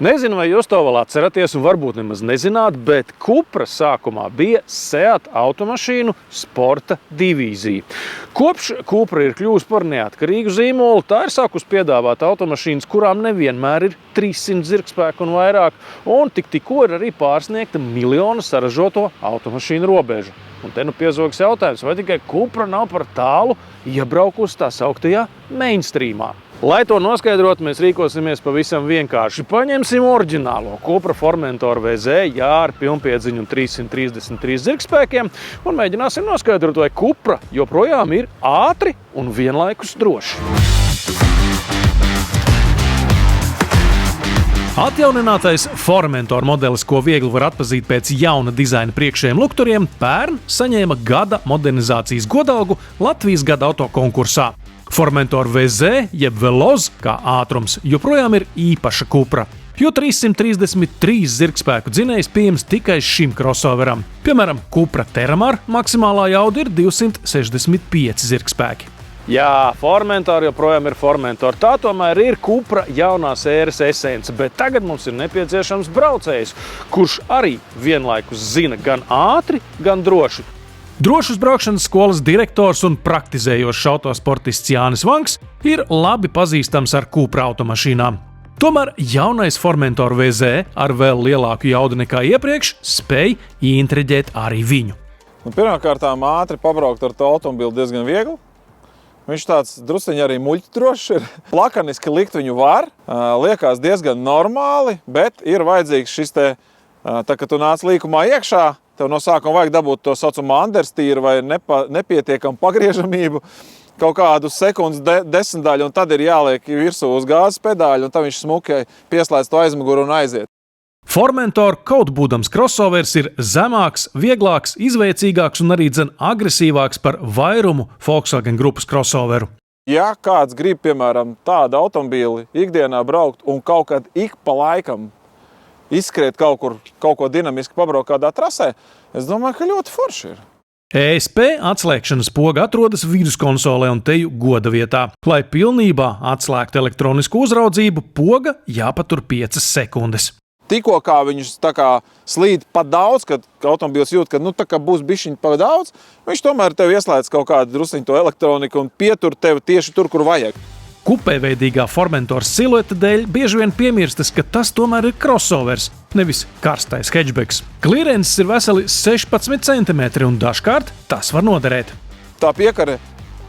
Nezinu, vai jūs to vēl atceraties, un varbūt nemaz nezināt, bet Cupra sākumā bija Seat automašīnu sporta divīzija. Kopš Cupra ir kļuvusi par neatkarīgu zīmolu, tā ir sākus piedāvāt automašīnas, kurām nevienmēr ir 300 zirgspēku un vairāk, un tikko ir arī pārsniegta miljonu saražoto automašīnu robežu. Un te nu piezogas jautājums, vai tikai Cupra nav par tālu iebraukusi tā sauktajā mainstreamā. Lai to noskaidrotu, mēs rīkosimies pavisam vienkārši. Paņemsim oriģinālo Cupra Formentor VZ ar pilnpiedziņu un 333 zirgspēkiem un mēģināsim noskaidrot, vai Cupra joprojām ir ātri un vienlaikus droši. Atjauninātais Formentor modelis, ko viegli var atpazīt pēc jauna dizaina priekšējiem lukturiem, pērn saņēma gada modernizācijas godalgu Latvijas gada auto konkursā. Formentor VZ, jeb Veloz, kā ātrums, joprojām ir īpaša Cupra, jo 333 zirgspēku dzinējs pieejams tikai šim crossoveram. Piemēram, Cupra Terramar maksimālā jauda ir 265 zirgspēki. Jā, Formentor joprojām ir Formentor. Tā tomēr ir Cupra jaunās ēras esence, bet tagad mums ir nepieciešams braucējs, kurš arī vienlaikus zina gan ātri, gan droši. Drošas braukšanas skolas direktors un praktizējošs autosportists Jānis Vanks ir labi pazīstams ar Cupra automašīnām. Tomēr jaunais Formentor VZ ar vēl lielāku jaudu nekā iepriekš spēj ieintriģēt arī viņu. Pirmkārtām ātri pabraukt ar to automobili diezgan viegli. Viņš tāds drusciņi arī muļķdrošs ir. Lakaniski likt viņu var, liekas diezgan normāli, bet ir vajadzīgs šis te, tā, kad tu nāc līkumā iekšā, tev no sākuma vajag dabūt to saucamo understeer vai nepietiekamu pagriežamību, kaut kādu sekundes desmitdaļu, un tad ir jāliek virsū uz gāzes pedāļu, un tad viņš smuki pieslēdz to aizmuguru un aiziet. Formentor, kaut būdams crossovers, ir zemāks, vieglāks, izveicīgāks un arī agresīvāks par vairumu Volkswagen grupas crossoveru. Ja kāds grib, piemēram, tādu automobīli ikdienā braukt un kaut kad ik pa laikam izskriet kaut ko dinamiski pabraukt kādā trasē, es domāju, ka ļoti forši ir. ESP atslēgšanas poga atrodas viduskonsolē un teju goda vietā. Lai pilnībā atslēgtu elektronisku uzraudzību, poga jāpatur 5 sekundes. Tikko kā viņš tā kā slīd pa daudz, kad automobils jūt, ka tā kā būs bišķiņ pa daudz, viņš tomēr tev ieslēdz kaut kādu drusciņu to elektroniku un pietur tevi tieši tur, kur vajag. Kupēveidīgā Formentor silueta dēļ bieži vien piemirstas, ka tas tomēr ir crossovers, nevis karstais hatchbacks. Klirences ir veseli 16 cm un dažkārt tas var noderēt. Tā piekare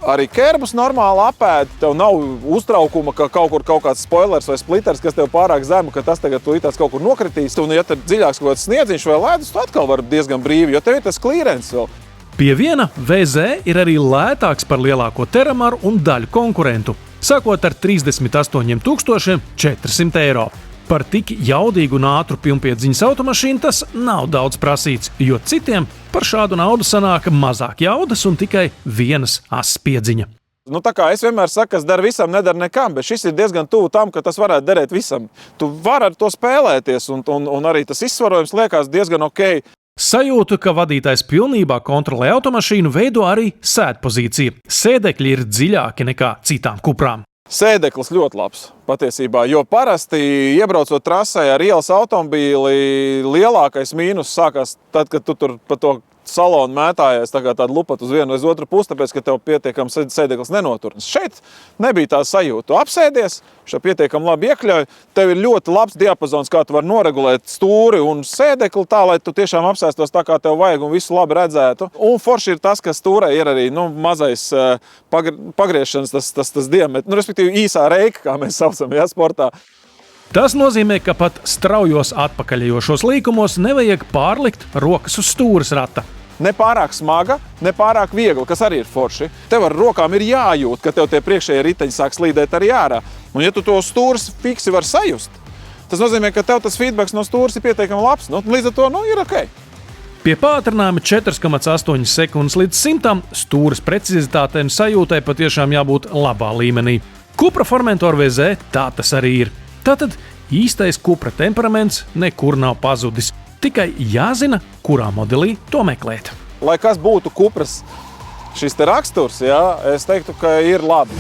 arī kerbus normāli apēd, tev nav uztraukuma, ka kaut kāds spoilers vai splitters, kas tev pārāk zemu, ka tas tagad tulītās kaut kur nokritīs. Un ja tad dziļāks kaut kāds sniedziņš vai ledus, tu atkal vari diezgan brīvi, jo tev ir tas klirences vēl. Pie viena VZ ir arī lētāks par lielāko Terramaru un daļu konkurentu, sākot ar 38 400 eiro. Par tik jaudīgu un ātru pilnpiedziņas automašīnu tas nav daudz prasīts, jo citiem par šādu naudu sanāk mazāk jaudas un tikai vienas asas piedziņa. Tā kā es vienmēr saku, kas dara visam, nedara nekam, bet šis ir diezgan tuvu tam, ka tas varētu derēt visam. Tu vari ar to spēlēties un arī tas izsvarojums liekas diezgan ok. Sajūtu, ka vadītājs pilnībā kontrolē automašīnu, veido arī sēdpozīcija. Sēdekļi ir dziļāki nekā citām Cuprām. Sēdeklis ļoti labs patiesībā, jo parasti iebraucot trasē ar ielas automobīli, lielākais mīnus sākās tad, kad tu tur pa to salonu mētājies tā kā tādu lupat uz vienu vai uz otru pusi, tāpēc, ka tev pietiekams sēdeklis nenoturnas. Šeit nebija tā sajūta. Tu apsēdies, šo pietiekam labi iekļauj, tev ir ļoti labs diapazons, kā tu vari noregulēt stūri un sēdekli tā, lai tu tiešām apsēstos tā, kā tev vajag un visu labi redzētu. Un forši ir tas, ka stūrē ir arī mazais pagriešanas tas diametrs, respektīvi īsā reika, kā mēs saucam, sportā. Tas nozīmē, ka pat straujos atpakaļejošos līkumos nevajag pārlikt rokas uz stūres rata. Ne pārāk smaga, ne pārāk viegla, kas arī ir forši. Tev ar rokām ir jājūt, ka tev tie priekšējie riteņi sāk slīdēt arī ārā. Un ja tu to stūres fiksi var sajust, tas nozīmē, ka tev tas feedbacks no stūres ir pietiekami labs. Līdz ar to ir ok. Pie pātrinājuma 4,8 sekundes līdz 100 stūres precizitātei un sajūtai patiešām jābūt labā līmenī. Cupra Formentor VZ tā tas arī ir. Tātad īstais Cupra temperaments nekur nav pazudis. Tikai jāzina, kurā modelī to meklēt. Lai kas būtu Cupras šis te raksturs, es teiktu, ka ir labi.